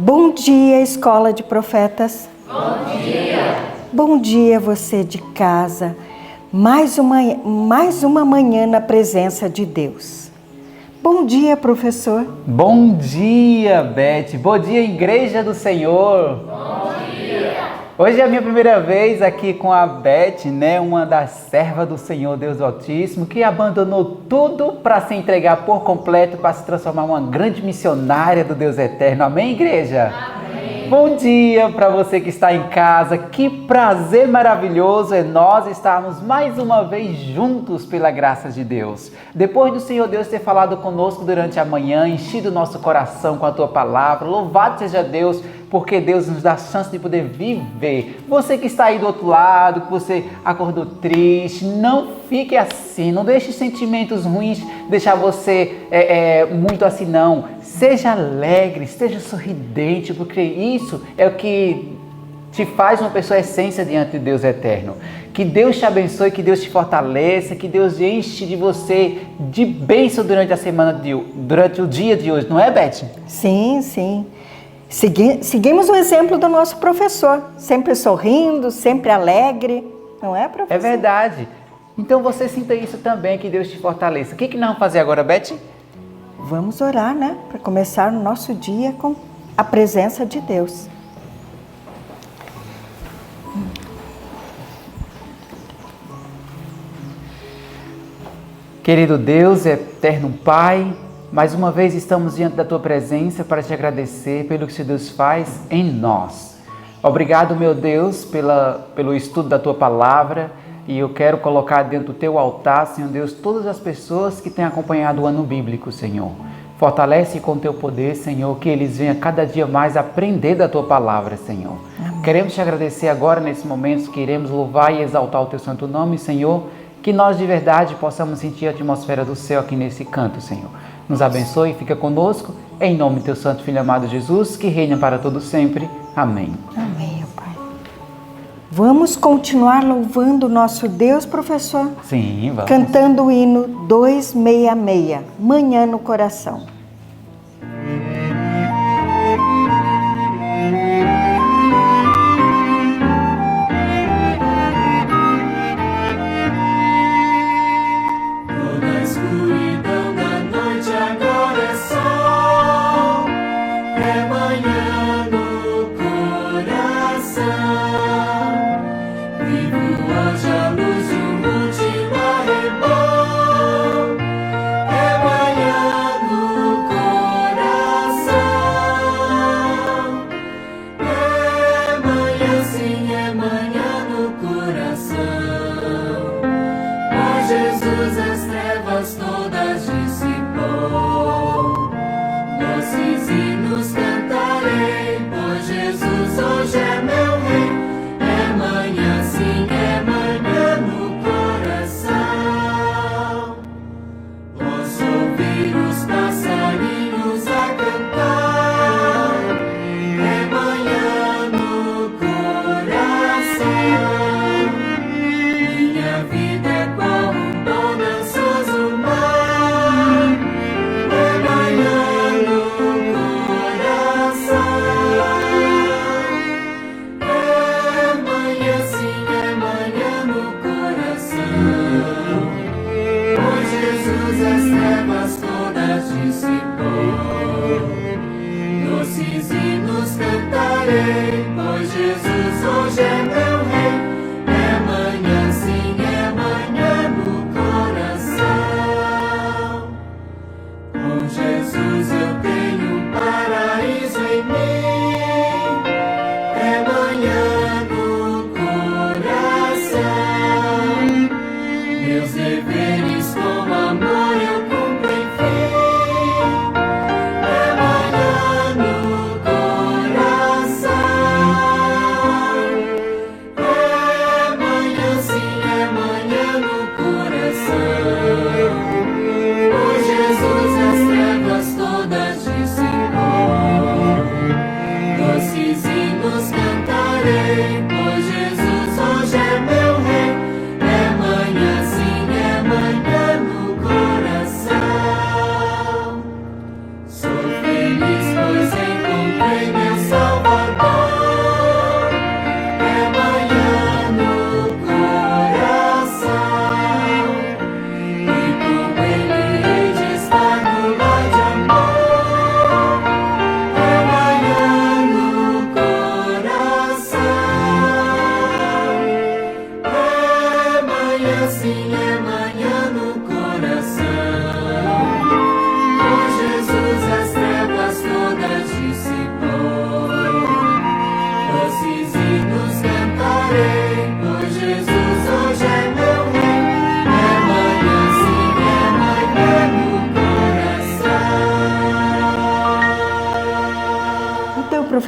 Bom dia, Escola de Profetas. Bom dia. Bom dia, você de casa. Mais uma manhã na presença de Deus. Bom dia, professor. Bom dia, Beth. Bom dia, Igreja do Senhor. Bom dia. Hoje é a minha primeira vez aqui com a Beth, uma das servas do Senhor Deus Altíssimo, que abandonou tudo para se entregar por completo, para se transformar em uma grande missionária do Deus Eterno. Amém, igreja? Amém. Bom dia para você que está em casa. Que prazer maravilhoso é nós estarmos mais uma vez juntos pela graça de Deus. Depois do Senhor Deus ter falado conosco durante a manhã, enchido o nosso coração com a tua palavra, louvado seja Deus, porque Deus nos dá a chance de poder viver. Você que está aí do outro lado, que você acordou triste, não fique assim, não deixe sentimentos ruins deixar você muito assim, não. Seja alegre, seja sorridente, porque isso é o que te faz uma pessoa essência diante de Deus eterno. Que Deus te abençoe, que Deus te fortaleça, que Deus enche de você de bênção durante a semana, durante o dia de hoje, não é, Beth? Sim, sim. Seguimos o exemplo do nosso professor, sempre sorrindo, sempre alegre, não é, professor? É verdade. Então você sinta isso também, que Deus te fortaleça. O que nós vamos fazer agora, Beth? Vamos orar, para começar o nosso dia com a presença de Deus. Querido Deus, eterno Pai, mais uma vez estamos diante da Tua presença para te agradecer pelo que Deus faz em nós. Obrigado, meu Deus, pelo estudo da Tua palavra, e eu quero colocar dentro do Teu altar, Senhor Deus, todas as pessoas que têm acompanhado o ano bíblico, Senhor. Fortalece com Teu poder, Senhor, que eles venham cada dia mais aprender da Tua palavra, Senhor. Amém. Queremos te agradecer agora, nesse momento, queremos louvar e exaltar o Teu santo nome, Senhor, que nós de verdade possamos sentir a atmosfera do céu aqui nesse canto, Senhor. Nos abençoe e fica conosco, em nome do Teu santo Filho amado Jesus, que reina para todo sempre. Amém. Amém, Pai. Vamos continuar louvando o nosso Deus, professor? Sim, vamos. Cantando o hino 266, Manhã no Coração. É manhã no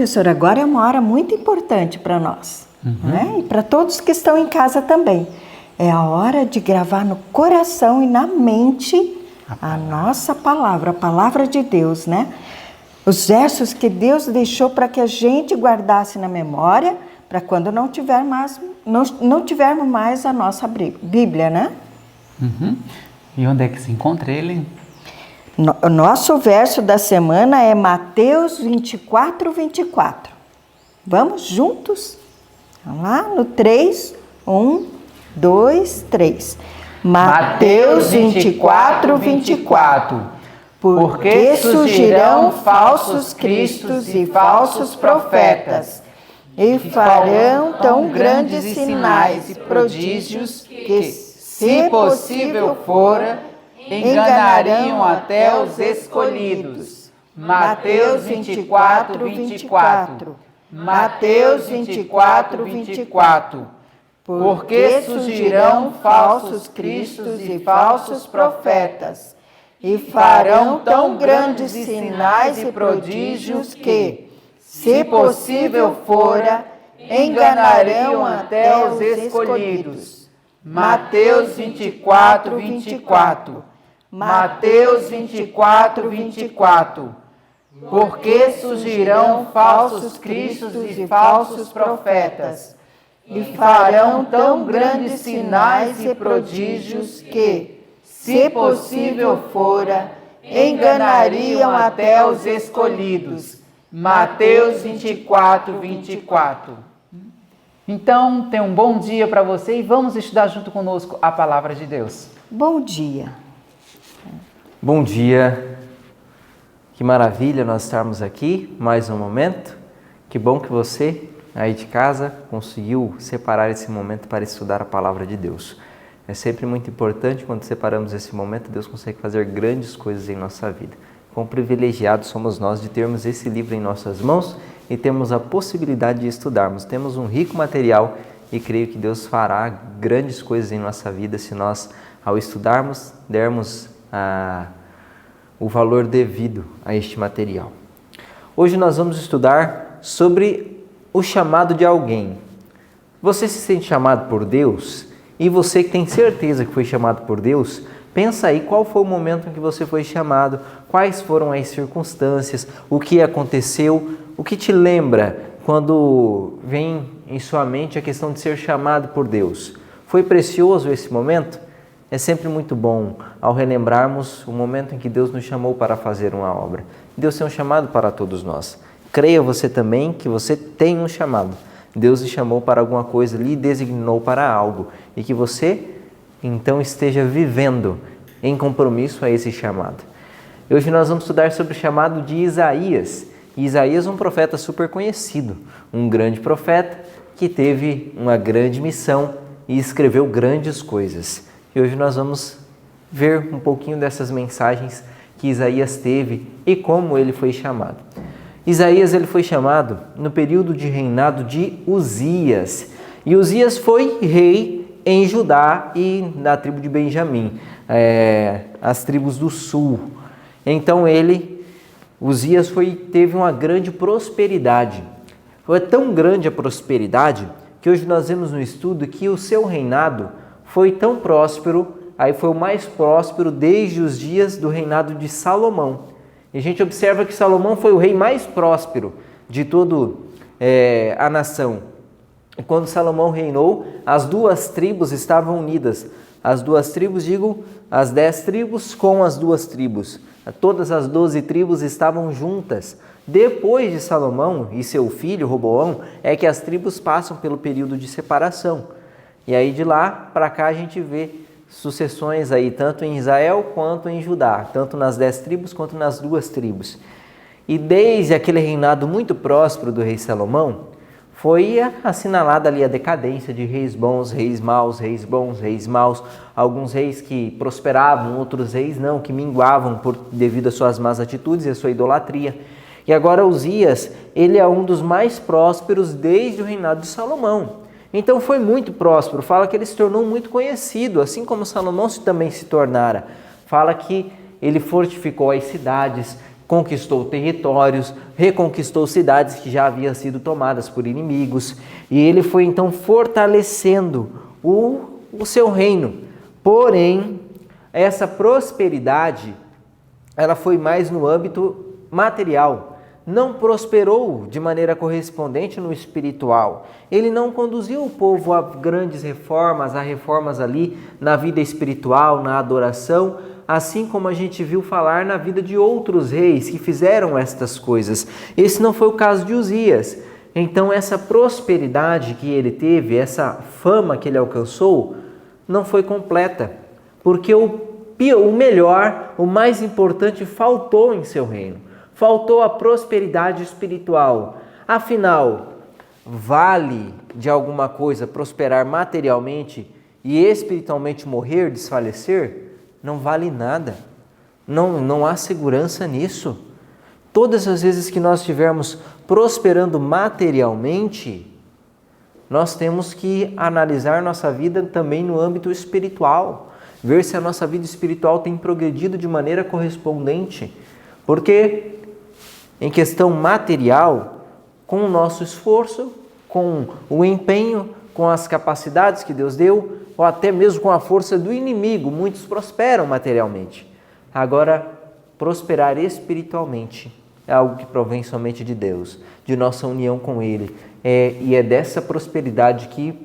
professora, agora é uma hora muito importante para nós, né? E para todos que estão em casa também. É a hora de gravar no coração e na mente a nossa palavra, a palavra de Deus, né? Os versos que Deus deixou para que a gente guardasse na memória, para quando não tivermos mais a nossa Bíblia, né? E onde é que se encontra ele? O nosso verso da semana é Mateus 24, 24. Vamos juntos? Vamos lá no 3, 1, 2, 3. Mateus 24, 24. Porque surgirão falsos cristos e falsos profetas, e farão tão grandes sinais e prodígios que, se possível fora, enganariam até os escolhidos. Mateus 24, 24. Mateus 24, 24. Porque surgirão falsos cristos e falsos profetas, e farão tão grandes sinais e prodígios que, se possível fora, enganarão até os escolhidos. Mateus 24, 24. Mateus 24, 24. Porque surgirão falsos cristos e falsos profetas, e farão tão grandes sinais e prodígios que, se possível fora, enganariam até os escolhidos. Mateus 24, 24. Então, tenha um bom dia para você e vamos estudar junto conosco a palavra de Deus. Bom dia. Bom dia, que maravilha nós estarmos aqui, mais um momento. Que bom que você, aí de casa, conseguiu separar esse momento para estudar a palavra de Deus. É sempre muito importante quando separamos esse momento, Deus consegue fazer grandes coisas em nossa vida. Quão privilegiados somos nós de termos esse livro em nossas mãos e temos a possibilidade de estudarmos. Temos um rico material e creio que Deus fará grandes coisas em nossa vida se nós, ao estudarmos, dermos o valor devido a este material. Hoje nós vamos estudar sobre o chamado de alguém. Você se sente chamado por Deus? E você que tem certeza que foi chamado por Deus, pensa aí qual foi o momento em que você foi chamado, quais foram as circunstâncias, o que aconteceu, o que te lembra quando vem em sua mente a questão de ser chamado por Deus. Foi precioso esse momento? É sempre muito bom ao relembrarmos o momento em que Deus nos chamou para fazer uma obra. Deus tem um chamado para todos nós. Creia você também que você tem um chamado. Deus lhe chamou para alguma coisa, lhe designou para algo e que você então esteja vivendo em compromisso a esse chamado. Hoje nós vamos estudar sobre o chamado de Isaías. Isaías é um profeta super conhecido, um grande profeta que teve uma grande missão e escreveu grandes coisas. E hoje nós vamos ver um pouquinho dessas mensagens que Isaías teve e como ele foi chamado. Isaías ele foi chamado no período de reinado de Uzias. E Uzias foi rei em Judá e na tribo de Benjamim, as tribos do sul. Então Uzias teve uma grande prosperidade. Foi tão grande a prosperidade que hoje nós vemos no estudo que o seu reinado foi tão próspero, aí foi o mais próspero desde os dias do reinado de Salomão. E a gente observa que Salomão foi o rei mais próspero de toda a nação. E quando Salomão reinou, as duas tribos estavam unidas. As duas tribos, digo, as 10 tribos com as duas tribos. Todas as 12 tribos estavam juntas. Depois de Salomão e seu filho Roboão, é que as tribos passam pelo período de separação. E aí de lá para cá a gente vê sucessões aí, tanto em Israel quanto em Judá, tanto nas 10 tribos quanto nas duas tribos. E desde aquele reinado muito próspero do rei Salomão, foi assinalada ali a decadência de reis bons, reis maus, reis bons, reis maus, alguns reis que prosperavam, outros reis não, que minguavam devido às suas más atitudes e à sua idolatria. E agora Uzias, ele é um dos mais prósperos desde o reinado de Salomão. Então foi muito próspero, fala que ele se tornou muito conhecido, assim como Salomão também se tornara. Fala que ele fortificou as cidades, conquistou territórios, reconquistou cidades que já haviam sido tomadas por inimigos, e ele foi então fortalecendo o seu reino. Porém, essa prosperidade, ela foi mais no âmbito material, não prosperou de maneira correspondente no espiritual. Ele não conduziu o povo a grandes reformas, a reformas ali na vida espiritual, na adoração, assim como a gente viu falar na vida de outros reis que fizeram estas coisas. Esse não foi o caso de Uzias. Então essa prosperidade que ele teve, essa fama que ele alcançou, não foi completa, porque o melhor, o mais importante faltou em seu reino. Faltou a prosperidade espiritual. Afinal, vale de alguma coisa prosperar materialmente e espiritualmente morrer, desfalecer? Não vale nada. Não há segurança nisso. Todas as vezes que nós estivermos prosperando materialmente, nós temos que analisar nossa vida também no âmbito espiritual, ver se a nossa vida espiritual tem progredido de maneira correspondente, porque em questão material, com o nosso esforço, com o empenho, com as capacidades que Deus deu, ou até mesmo com a força do inimigo, muitos prosperam materialmente. Agora, prosperar espiritualmente é algo que provém somente de Deus, de nossa união com Ele. E é dessa prosperidade que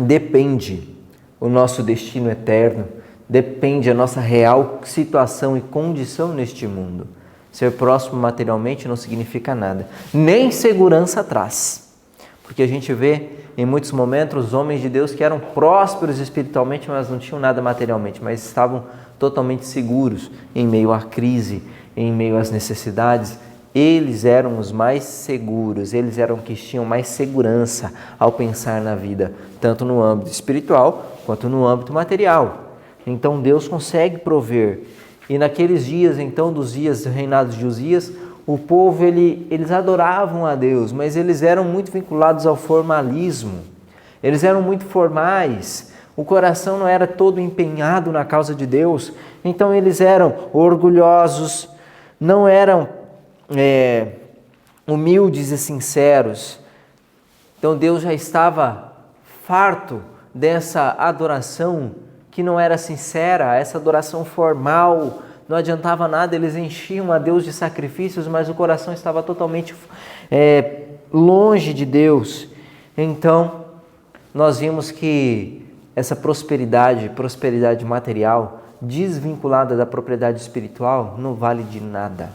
depende o nosso destino eterno, depende a nossa real situação e condição neste mundo. Ser próximo materialmente não significa nada, nem segurança traz. Porque a gente vê em muitos momentos os homens de Deus que eram prósperos espiritualmente, mas não tinham nada materialmente, mas estavam totalmente seguros em meio à crise, em meio às necessidades. Eles eram os mais seguros, eles eram os que tinham mais segurança ao pensar na vida, tanto no âmbito espiritual quanto no âmbito material. Então Deus consegue prover. E naqueles dias, então, dos dias do reinado de Uzias, o povo, eles adoravam a Deus, mas eles eram muito vinculados ao formalismo. Eles eram muito formais, o coração não era todo empenhado na causa de Deus. Então eles eram orgulhosos, não eram humildes e sinceros. Então Deus já estava farto dessa adoração que não era sincera, essa adoração formal. Não adiantava nada, eles enchiam a Deus de sacrifícios, mas o coração estava totalmente longe de Deus. Então, nós vimos que essa prosperidade material, desvinculada da propriedade espiritual, não vale de nada.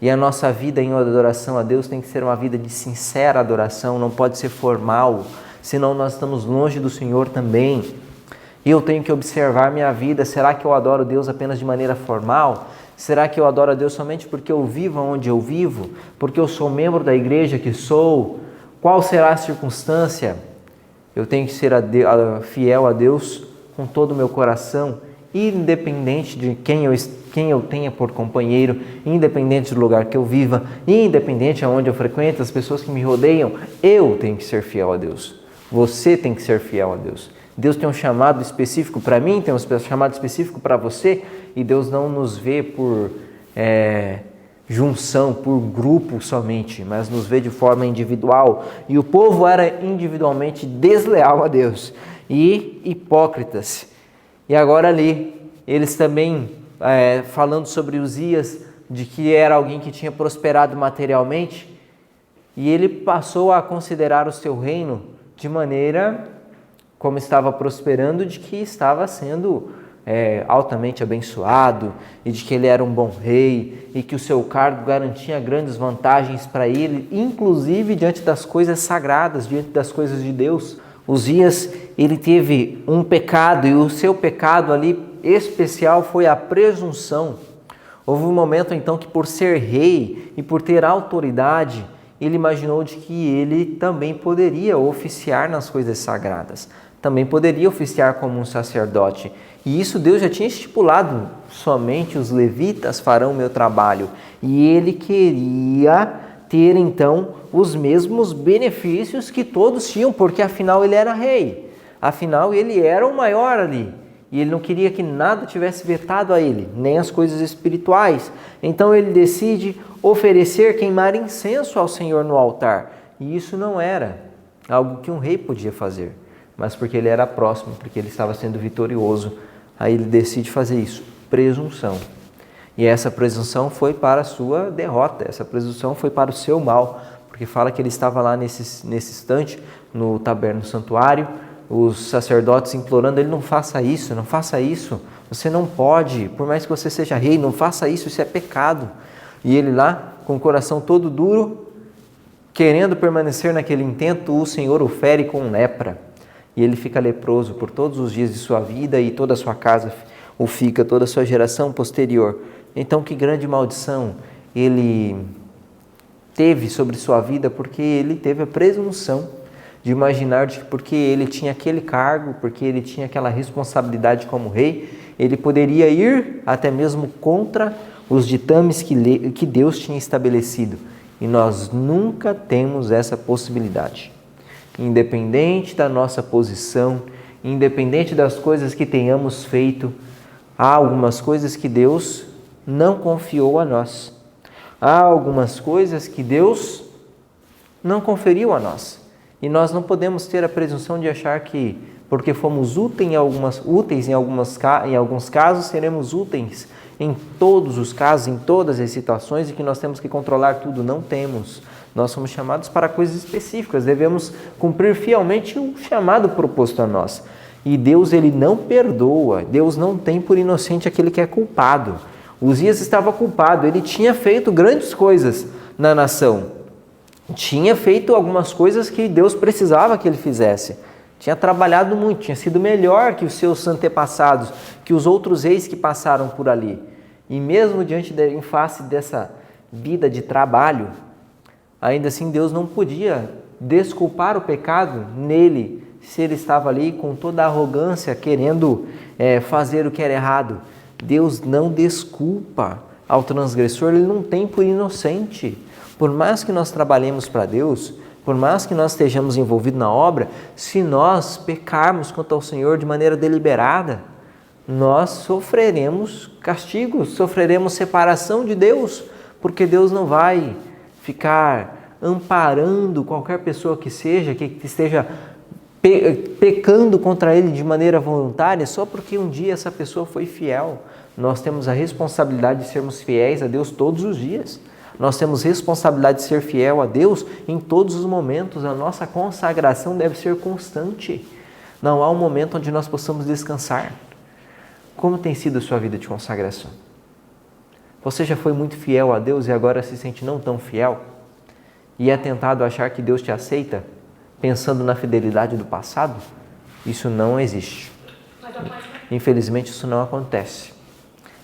E a nossa vida em adoração a Deus tem que ser uma vida de sincera adoração, não pode ser formal, senão nós estamos longe do Senhor também. E eu tenho que observar minha vida. Será que eu adoro Deus apenas de maneira formal? Será que eu adoro a Deus somente porque eu vivo onde eu vivo? Porque eu sou membro da igreja que sou? Qual será a circunstância? Eu tenho que ser fiel a Deus com todo o meu coração, independente de quem eu tenha por companheiro, independente do lugar que eu viva, independente de onde eu frequento, as pessoas que me rodeiam. Eu tenho que ser fiel a Deus. Você tem que ser fiel a Deus. Deus tem um chamado específico para mim, tem um chamado específico para você, e Deus não nos vê por junção, por grupo somente, mas nos vê de forma individual. E o povo era individualmente desleal a Deus e hipócritas. E agora ali, eles também falando sobre Uzias, de que era alguém que tinha prosperado materialmente, e ele passou a considerar o seu reino de maneira como estava prosperando, de que estava sendo altamente abençoado, e de que ele era um bom rei, e que o seu cargo garantia grandes vantagens para ele, inclusive diante das coisas sagradas, diante das coisas de Deus. Uzias, ele teve um pecado, e o seu pecado ali especial foi a presunção. Houve um momento então que, por ser rei e por ter autoridade, ele imaginou de que ele também poderia oficiar nas coisas sagradas, também poderia oficiar como um sacerdote. E isso Deus já tinha estipulado, somente os levitas farão o meu trabalho. E ele queria ter então os mesmos benefícios que todos tinham, porque afinal ele era rei, afinal ele era o maior ali. E ele não queria que nada tivesse vetado a ele, nem as coisas espirituais. Então ele decide oferecer, queimar incenso ao Senhor no altar. E isso não era algo que um rei podia fazer, mas porque ele era próximo, porque ele estava sendo vitorioso. Aí ele decide fazer isso, presunção. E essa presunção foi para a sua derrota, essa presunção foi para o seu mal, porque fala que ele estava lá nesse instante, no tabernáculo, no santuário, os sacerdotes implorando ele: não faça isso, não faça isso, você não pode, por mais que você seja rei, não faça isso, isso é pecado. E ele lá, com o coração todo duro, querendo permanecer naquele intento, o Senhor o fere com lepra. E ele fica leproso por todos os dias de sua vida, e toda a sua casa o fica, toda a sua geração posterior. Então, que grande maldição ele teve sobre sua vida, porque ele teve a presunção de imaginar que porque ele tinha aquele cargo, porque ele tinha aquela responsabilidade como rei, ele poderia ir até mesmo contra os ditames que Deus tinha estabelecido. E nós nunca temos essa possibilidade. Independente da nossa posição, independente das coisas que tenhamos feito, há algumas coisas que Deus não confiou a nós. Há algumas coisas que Deus não conferiu a nós. E nós não podemos ter a presunção de achar que, porque fomos úteis em alguns casos, seremos úteis em todos os casos, em todas as situações, e que nós temos que controlar tudo. Não temos. Nós somos chamados para coisas específicas, devemos cumprir fielmente o chamado proposto a nós. E Deus, ele não perdoa, Deus não tem por inocente aquele que é culpado. Uzias estava culpado, ele tinha feito grandes coisas na nação, tinha feito algumas coisas que Deus precisava que ele fizesse, tinha trabalhado muito, tinha sido melhor que os seus antepassados, que os outros reis que passaram por ali. E mesmo em face dessa vida de trabalho, ainda assim Deus não podia desculpar o pecado nele, se ele estava ali com toda a arrogância, querendo fazer o que era errado. Deus não desculpa ao transgressor, ele não tem por inocente. Por mais que nós trabalhemos para Deus, por mais que nós estejamos envolvidos na obra, se nós pecarmos contra o Senhor de maneira deliberada, nós sofreremos castigo, sofreremos separação de Deus, porque Deus não vai ficar amparando qualquer pessoa que esteja pecando contra Ele de maneira voluntária, só porque um dia essa pessoa foi fiel. Nós temos a responsabilidade de sermos fiéis a Deus todos os dias. Nós temos responsabilidade de ser fiel a Deus em todos os momentos. A nossa consagração deve ser constante. Não há um momento onde nós possamos descansar. Como tem sido a sua vida de consagração? Você já foi muito fiel a Deus e agora se sente não tão fiel? E é tentado achar que Deus te aceita pensando na fidelidade do passado? Isso não existe. Infelizmente, isso não acontece.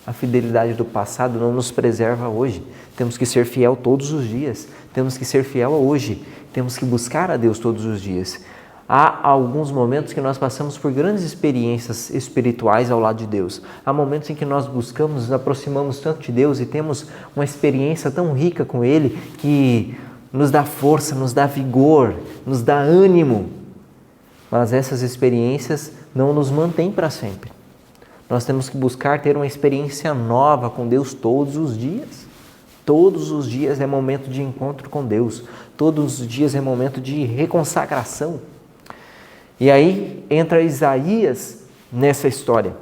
A fidelidade do passado não nos preserva hoje. Temos que ser fiel todos os dias. Temos que ser fiel hoje. Temos que buscar a Deus todos os dias. Há alguns momentos que nós passamos por grandes experiências espirituais ao lado de Deus. Há momentos em que nós buscamos, nos aproximamos tanto de Deus e temos uma experiência tão rica com Ele que nos dá força, nos dá vigor, nos dá ânimo. Mas essas experiências não nos mantêm para sempre. Nós temos que buscar ter uma experiência nova com Deus todos os dias. Todos os dias é momento de encontro com Deus. Todos os dias é momento de reconsagração. E aí entra Isaías nessa história.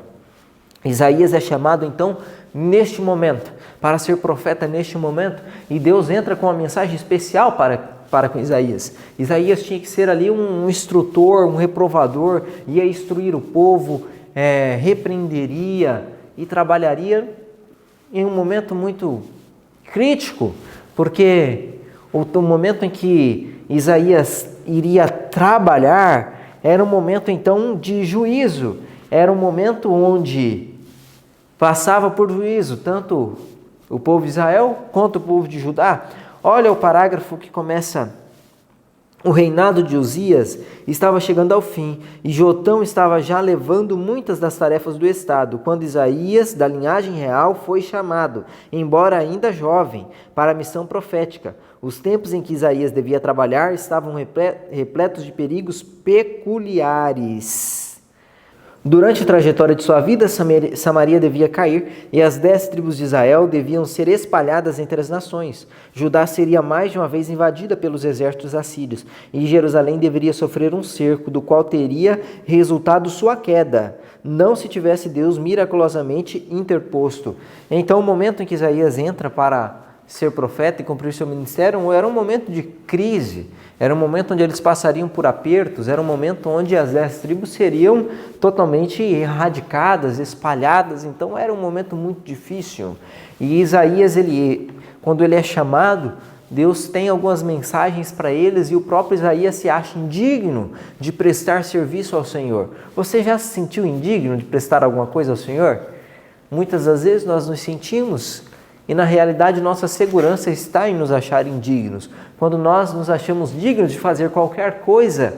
Isaías é chamado então neste momento, para ser profeta neste momento, e Deus entra com uma mensagem especial para com Isaías. Isaías tinha que ser ali um instrutor, um reprovador, ia instruir o povo, repreenderia e trabalharia em um momento muito crítico, porque o momento em que Isaías iria trabalhar era um momento então de juízo, era um momento onde passava por juízo tanto o povo de Israel quanto o povo de Judá. Olha o parágrafo que começa: o reinado de Uzias estava chegando ao fim e Jotão estava já levando muitas das tarefas do Estado, quando Isaías, da linhagem real, foi chamado, embora ainda jovem, para a missão profética. Os tempos em que Isaías devia trabalhar estavam repletos de perigos peculiares. Durante a trajetória de sua vida, Samaria devia cair e as 10 tribos de Israel deviam ser espalhadas entre as nações. Judá seria mais de uma vez invadida pelos exércitos assírios e Jerusalém deveria sofrer um cerco, do qual teria resultado sua queda, não se tivesse Deus miraculosamente interposto. Então, o momento em que Isaías entra para ser profeta e cumprir seu ministério era um momento de crise, era um momento onde eles passariam por apertos, era um momento onde as 10 tribos seriam totalmente erradicadas, espalhadas, então era um momento muito difícil. E Isaías, quando ele é chamado, Deus tem algumas mensagens para eles e o próprio Isaías se acha indigno de prestar serviço ao Senhor. Você já se sentiu indigno de prestar alguma coisa ao Senhor? Muitas das vezes nós nos sentimos. E na realidade nossa segurança está em nos achar indignos. Quando nós nos achamos dignos de fazer qualquer coisa,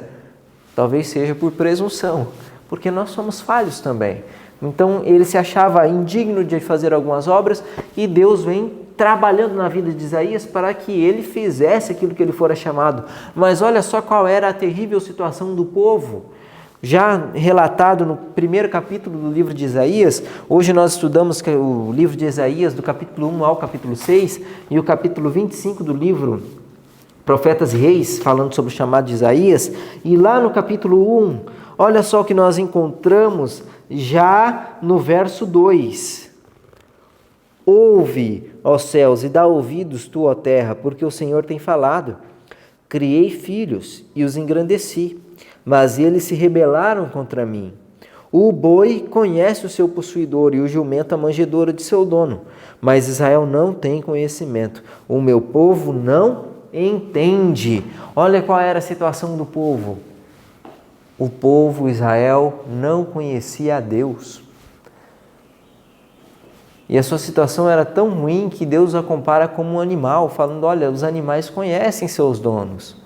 talvez seja por presunção, porque nós somos falhos também. Então ele se achava indigno de fazer algumas obras e Deus vem trabalhando na vida de Isaías para que ele fizesse aquilo que ele fora chamado. Mas olha só qual era a terrível situação do povo. Já relatado no primeiro capítulo do livro de Isaías, hoje nós estudamos o livro de Isaías do capítulo 1 ao capítulo 6 e o capítulo 25 do livro Profetas e Reis, falando sobre o chamado de Isaías. E lá no capítulo 1, olha só o que nós encontramos já no verso 2. Ouve, ó céus, e dá ouvidos tu, ó terra, porque o Senhor tem falado. Criei filhos e os engrandeci, mas eles se rebelaram contra mim. O boi conhece o seu possuidor e o jumento a manjedoura de seu dono, mas Israel não tem conhecimento. O meu povo não entende. Olha qual era a situação do povo. O povo Israel não conhecia a Deus. E a sua situação era tão ruim que Deus a compara como um animal, falando, olha, os animais conhecem seus donos,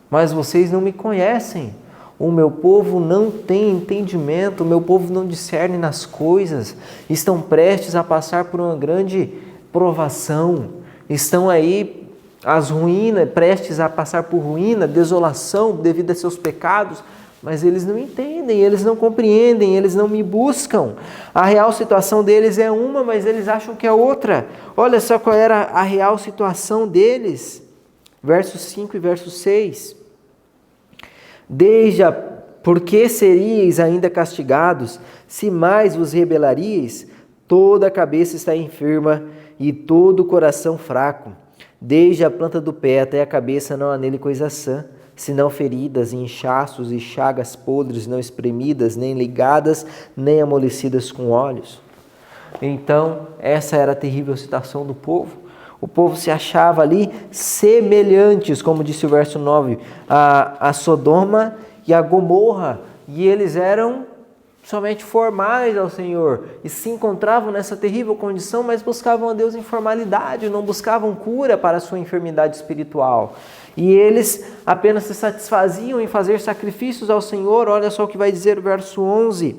mas vocês não me conhecem. O meu povo não tem entendimento, o meu povo não discerne nas coisas, estão prestes a passar por uma grande provação, estão aí as ruínas, prestes a passar por ruína, desolação devido a seus pecados, mas eles não entendem, eles não compreendem, eles não me buscam. A real situação deles é uma, mas eles acham que é outra. Olha só qual era a real situação deles. Versos 5 e verso 6. Por que seríeis ainda castigados, se mais vos rebelaríeis? Toda a cabeça está enferma e todo o coração fraco. Desde a planta do pé até a cabeça não há nele coisa sã, senão feridas, inchaços e chagas podres, não espremidas, nem ligadas, nem amolecidas com óleos. Então, essa era a terrível situação do povo. O povo se achava ali semelhantes, como disse o verso 9, a Sodoma e a Gomorra. E eles eram somente formais ao Senhor. E se encontravam nessa terrível condição, mas buscavam a Deus em formalidade, não buscavam cura para a sua enfermidade espiritual. E eles apenas se satisfaziam em fazer sacrifícios ao Senhor. Olha só o que vai dizer o verso 11.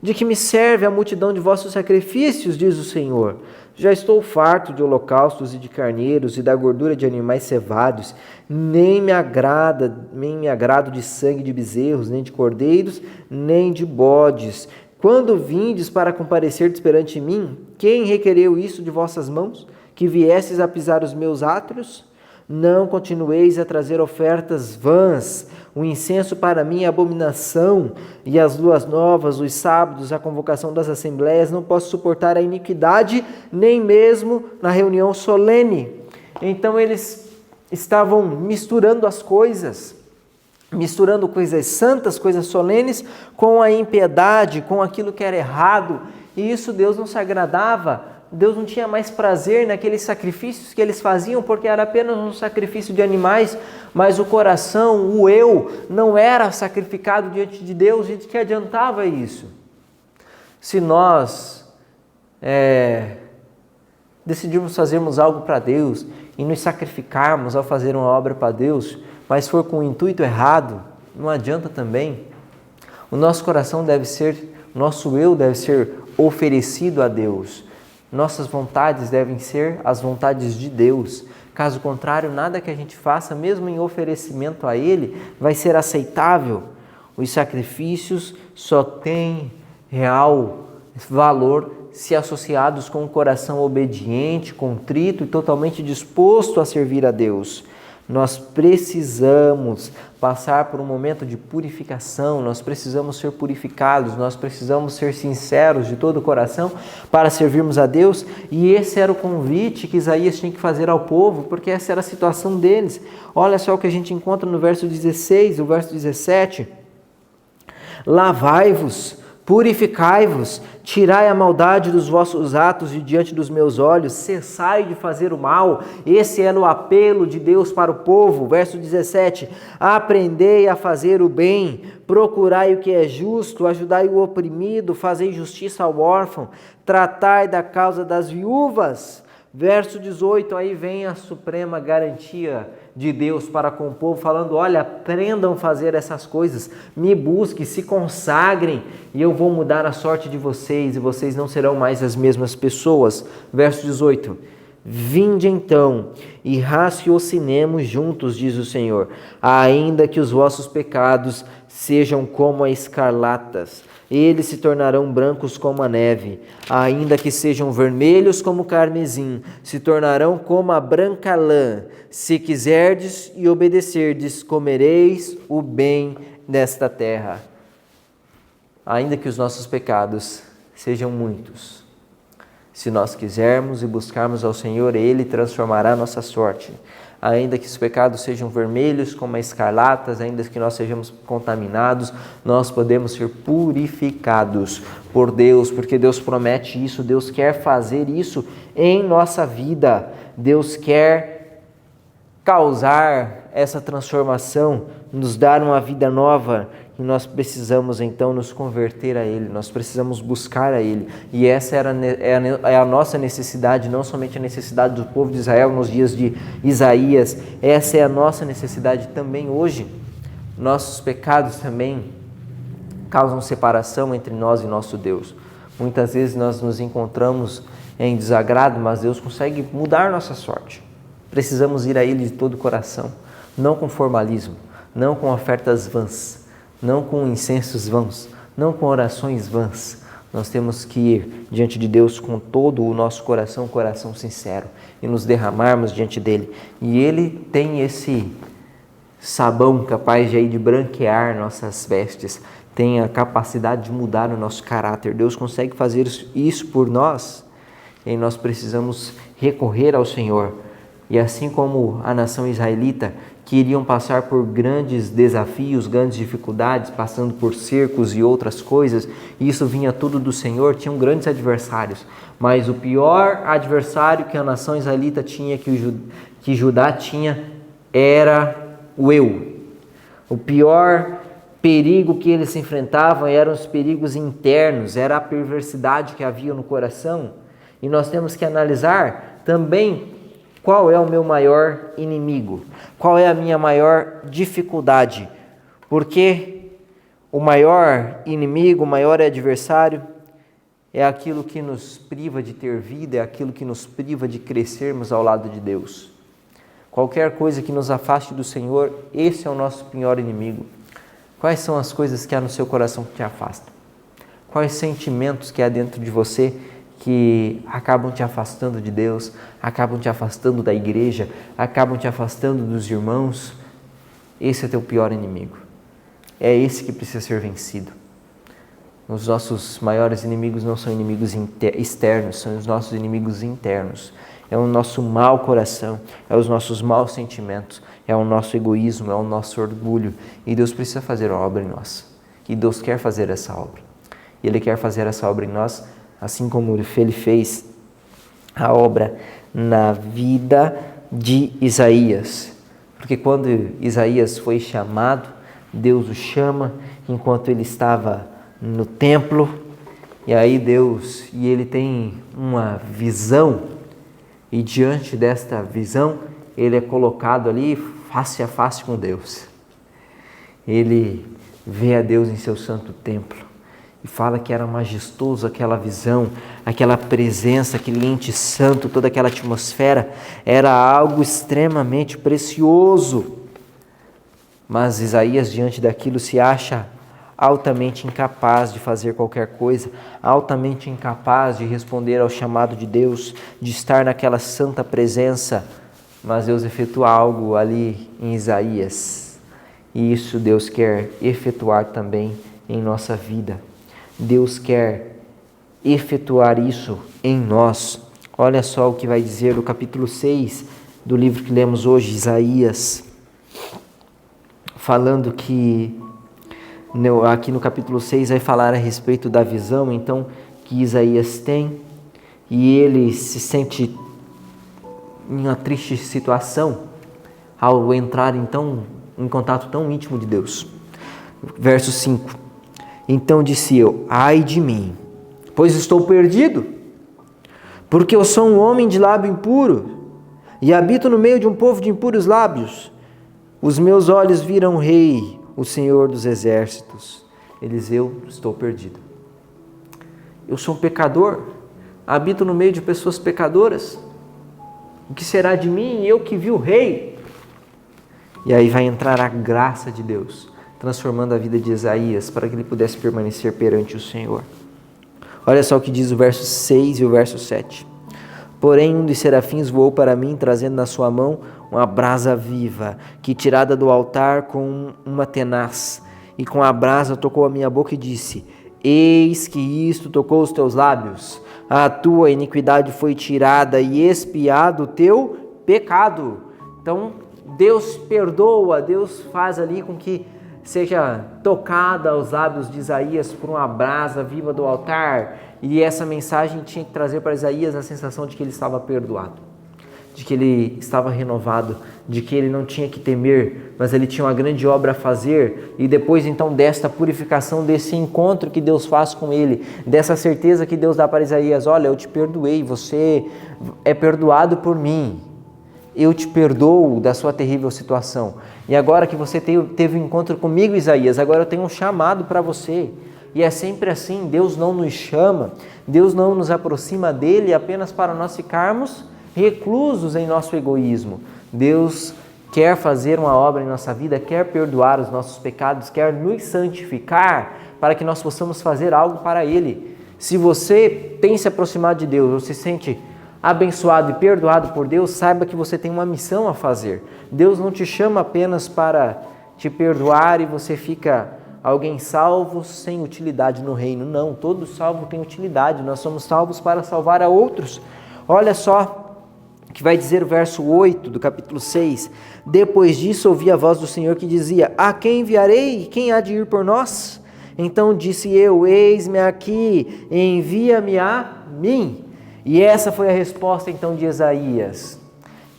De que me serve a multidão de vossos sacrifícios, diz o Senhor. Já estou farto de holocaustos e de carneiros e da gordura de animais cevados, nem me agrado de sangue de bezerros, nem de cordeiros, nem de bodes. Quando vindes para comparecerdes perante mim, quem requereu isso de vossas mãos? Que viesses a pisar os meus átrios? Não continueis a trazer ofertas vãs, o incenso para mim é abominação, e as luas novas, os sábados, a convocação das assembleias, não posso suportar a iniquidade, nem mesmo na reunião solene. Então eles estavam misturando as coisas, misturando coisas santas, coisas solenes, com a impiedade, com aquilo que era errado, e isso Deus não se agradava. Deus não tinha mais prazer naqueles sacrifícios que eles faziam, porque era apenas um sacrifício de animais, mas o coração, o eu, não era sacrificado diante de Deus. E de que adiantava isso? Se nós decidirmos fazermos algo para Deus e nos sacrificarmos ao fazer uma obra para Deus, mas for com o intuito errado, não adianta também. O nosso coração deve ser, nosso eu deve ser oferecido a Deus. Nossas vontades devem ser as vontades de Deus. Caso contrário, nada que a gente faça, mesmo em oferecimento a Ele, vai ser aceitável. Os sacrifícios só têm real valor se associados com um coração obediente, contrito e totalmente disposto a servir a Deus. Nós precisamos passar por um momento de purificação, nós precisamos ser purificados, nós precisamos ser sinceros de todo o coração para servirmos a Deus, e esse era o convite que Isaías tinha que fazer ao povo, porque essa era a situação deles. Olha só o que a gente encontra no verso 16, o verso 17. Lavai-vos, purificai-vos, tirai a maldade dos vossos atos de diante dos meus olhos, cessai de fazer o mal. Esse era o apelo de Deus para o povo. Verso 17, aprendei a fazer o bem, procurai o que é justo, ajudai o oprimido, fazei justiça ao órfão, tratai da causa das viúvas. Verso 18, aí vem a suprema garantia de Deus para com o povo, falando: olha, aprendam a fazer essas coisas, me busquem, se consagrem, e eu vou mudar a sorte de vocês, e vocês não serão mais as mesmas pessoas. Verso 18, vinde então, e raciocinemos juntos, diz o Senhor, ainda que os vossos pecados sejam como a escarlatas, eles se tornarão brancos como a neve, ainda que sejam vermelhos como o carmesim, se tornarão como a branca lã. Se quiserdes e obedecerdes, comereis o bem desta terra. Ainda que os nossos pecados sejam muitos, se nós quisermos e buscarmos ao Senhor, Ele transformará a nossa sorte. Ainda que os pecados sejam vermelhos como escarlatas, ainda que nós sejamos contaminados, nós podemos ser purificados por Deus, porque Deus promete isso, Deus quer fazer isso em nossa vida. Deus quer causar essa transformação, nos dar uma vida nova, e nós precisamos então nos converter a Ele, nós precisamos buscar a Ele, e essa é a nossa necessidade, não somente a necessidade do povo de Israel nos dias de Isaías, essa é a nossa necessidade também hoje. Nossos pecados também causam separação entre nós e nosso Deus. Muitas vezes nós nos encontramos em desagrado, mas Deus consegue mudar nossa sorte. Precisamos ir a Ele de todo o coração, não com formalismo, não com ofertas vãs, não com incensos vãos, não com orações vãs. Nós temos que ir diante de Deus com todo o nosso coração, coração sincero, e nos derramarmos diante dEle. E Ele tem esse sabão capaz de aí de branquear nossas vestes, tem a capacidade de mudar o nosso caráter. Deus consegue fazer isso por nós, e nós precisamos recorrer ao Senhor. E assim como a nação israelita, que iriam passar por grandes desafios, grandes dificuldades, passando por cercos e outras coisas, e isso vinha tudo do Senhor, tinham grandes adversários, mas o pior adversário que a nação israelita tinha, que Judá tinha, era o eu. O pior perigo que eles se enfrentavam eram os perigos internos, era a perversidade que havia no coração, e nós temos que analisar também qual é o meu maior inimigo, qual é a minha maior dificuldade, porque o maior inimigo, o maior adversário é aquilo que nos priva de ter vida, é aquilo que nos priva de crescermos ao lado de Deus. Qualquer coisa que nos afaste do Senhor, esse é o nosso pior inimigo. Quais são as coisas que há no seu coração que te afastam? Quais sentimentos que há dentro de você que acabam te afastando de Deus, acabam te afastando da igreja, acabam te afastando dos irmãos? Esse é teu pior inimigo. É esse que precisa ser vencido. Os nossos maiores inimigos não são inimigos externos, são os nossos inimigos internos. É o nosso mau coração, é os nossos maus sentimentos, é o nosso egoísmo, é o nosso orgulho. E Deus precisa fazer a obra em nós. E Deus quer fazer essa obra. E Ele quer fazer essa obra em nós, assim como Ele fez a obra na vida de Isaías. Porque quando Isaías foi chamado, Deus o chama enquanto ele estava no templo, e aí ele tem uma visão, e diante desta visão, ele é colocado ali face a face com Deus. Ele vê a Deus em seu santo templo, e fala que era majestoso aquela visão, aquela presença, aquele ente santo, toda aquela atmosfera, era algo extremamente precioso. Mas Isaías, diante daquilo, se acha altamente incapaz de fazer qualquer coisa, altamente incapaz de responder ao chamado de Deus, de estar naquela santa presença. Mas Deus efetua algo ali em Isaías. E isso Deus quer efetuar também em nossa vida. Deus quer efetuar isso em nós. Olha só o que vai dizer o capítulo 6 do livro que lemos hoje, Isaías, falando que, aqui no capítulo 6 vai falar a respeito da visão, então, que Isaías tem, e ele se sente em uma triste situação ao entrar, então, em contato tão íntimo de Deus. Verso 5. Então disse eu: ai de mim, pois estou perdido, porque eu sou um homem de lábio impuro, e habito no meio de um povo de impuros lábios. Os meus olhos viram o Rei, o Senhor dos exércitos. Eliseu, estou perdido. Eu sou um pecador, habito no meio de pessoas pecadoras. O que será de mim, eu que vi o Rei? E aí vai entrar a graça de Deus, transformando a vida de Isaías para que ele pudesse permanecer perante o Senhor. Olha só o que diz o verso 6 e o verso 7. Porém, um dos serafins voou para mim, trazendo na sua mão uma brasa viva, que tirada do altar com uma tenaz, e com a brasa tocou a minha boca e disse: eis que isto tocou os teus lábios, a tua iniquidade foi tirada e expiado o teu pecado. Então, Deus perdoa, Deus faz ali com que seja tocada aos lábios de Isaías por uma brasa viva do altar. E essa mensagem tinha que trazer para Isaías a sensação de que ele estava perdoado, de que ele estava renovado, de que ele não tinha que temer, mas ele tinha uma grande obra a fazer. E depois então desta purificação, desse encontro que Deus faz com ele, dessa certeza que Deus dá para Isaías: olha, eu te perdoei, você é perdoado por mim. Eu te perdoo da sua terrível situação. E agora que você teve um encontro comigo, Isaías, agora eu tenho um chamado para você. E é sempre assim, Deus não nos chama, Deus não nos aproxima dele apenas para nós ficarmos reclusos em nosso egoísmo. Deus quer fazer uma obra em nossa vida, quer perdoar os nossos pecados, quer nos santificar para que nós possamos fazer algo para ele. Se você tem se aproximado de Deus, ou se sente abençoado e perdoado por Deus, saiba que você tem uma missão a fazer. Deus não te chama apenas para te perdoar e você fica alguém salvo sem utilidade no reino. Não, todo salvo tem utilidade. Nós somos salvos para salvar a outros. Olha só o que vai dizer o verso 8 do capítulo 6. Depois disso ouvi a voz do Senhor que dizia: a quem enviarei? Quem há de ir por nós? Então disse eu: eis-me aqui, envia-me a mim. E essa foi a resposta então de Isaías.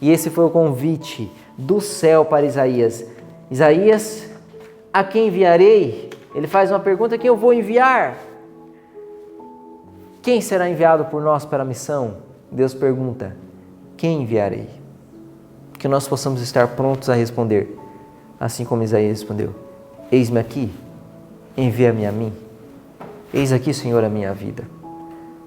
E esse foi o convite do céu para Isaías. Isaías, a quem enviarei? Ele faz uma pergunta: quem eu vou enviar? Quem será enviado por nós para a missão? Deus pergunta: quem enviarei? Que nós possamos estar prontos a responder, assim como Isaías respondeu: eis-me aqui, envia-me a mim. Eis aqui, Senhor, a minha vida.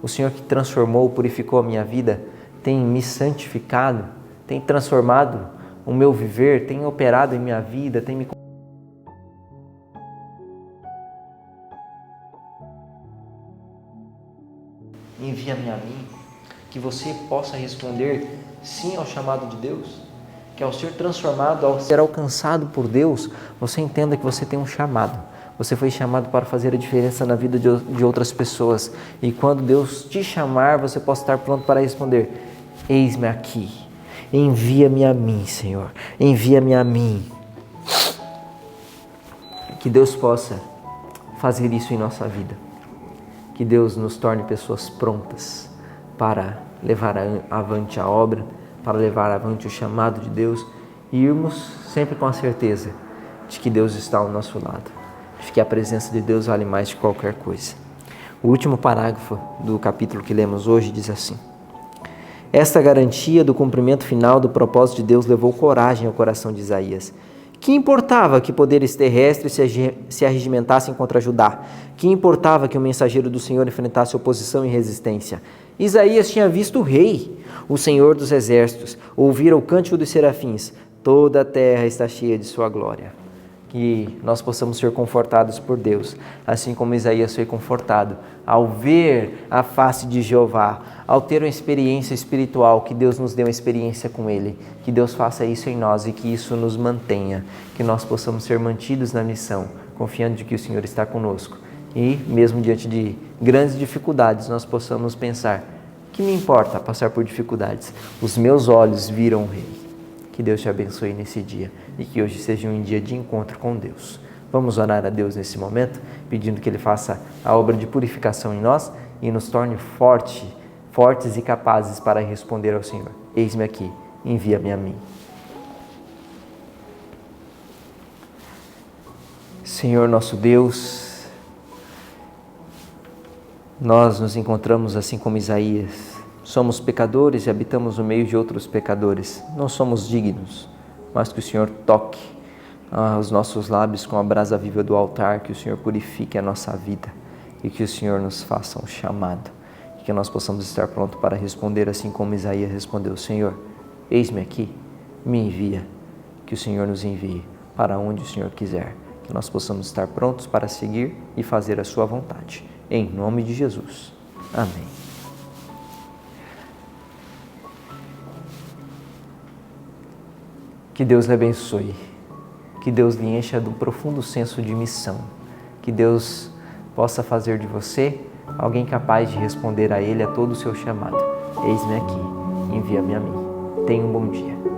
O Senhor que transformou, purificou a minha vida, tem me santificado, tem transformado o meu viver, tem operado em minha vida, tem me... Envia-me a mim, que você possa responder sim ao chamado de Deus, que ao ser transformado, ao ser alcançado por Deus, você entenda que você tem um chamado. Você foi chamado para fazer a diferença na vida de outras pessoas. E quando Deus te chamar, você possa estar pronto para responder: eis-me aqui, envia-me a mim, Senhor, envia-me a mim. Que Deus possa fazer isso em nossa vida. Que Deus nos torne pessoas prontas para levar avante a obra, para levar avante o chamado de Deus e irmos sempre com a certeza de que Deus está ao nosso lado, de que a presença de Deus vale mais de qualquer coisa. O último parágrafo do capítulo que lemos hoje diz assim: esta garantia do cumprimento final do propósito de Deus levou coragem ao coração de Isaías. Que importava que poderes terrestres se arregimentassem contra Judá? Que importava que o mensageiro do Senhor enfrentasse oposição e resistência? Isaías tinha visto o Rei, o Senhor dos exércitos, ouvira o cântico dos serafins: toda a terra está cheia de sua glória. Que que nós possamos ser confortados por Deus, assim como Isaías foi confortado ao ver a face de Jeová, ao ter uma experiência espiritual, que Deus nos dê uma experiência com Ele, que Deus faça isso em nós e que isso nos mantenha, que nós possamos ser mantidos na missão, confiando de que o Senhor está conosco e mesmo diante de grandes dificuldades nós possamos pensar: que me importa passar por dificuldades? Os meus olhos viram o Rei. Que Deus te abençoe nesse dia e que hoje seja um dia de encontro com Deus. Vamos orar a Deus nesse momento, pedindo que Ele faça a obra de purificação em nós e nos torne fortes e capazes para responder ao Senhor. Eis-me aqui, envia-me a mim. Senhor nosso Deus, nós nos encontramos assim como Isaías. Somos pecadores e habitamos no meio de outros pecadores. Não somos dignos, mas que o Senhor toque os nossos lábios com a brasa viva do altar, que o Senhor purifique a nossa vida e que o Senhor nos faça um chamado, e que nós possamos estar prontos para responder assim como Isaías respondeu: Senhor, eis-me aqui, me envia, que o Senhor nos envie para onde o Senhor quiser, que nós possamos estar prontos para seguir e fazer a sua vontade. Em nome de Jesus. Amém. Que Deus lhe abençoe, que Deus lhe encha de um profundo senso de missão, que Deus possa fazer de você alguém capaz de responder a Ele a todo o seu chamado. Eis-me aqui, envia-me a mim. Tenha um bom dia.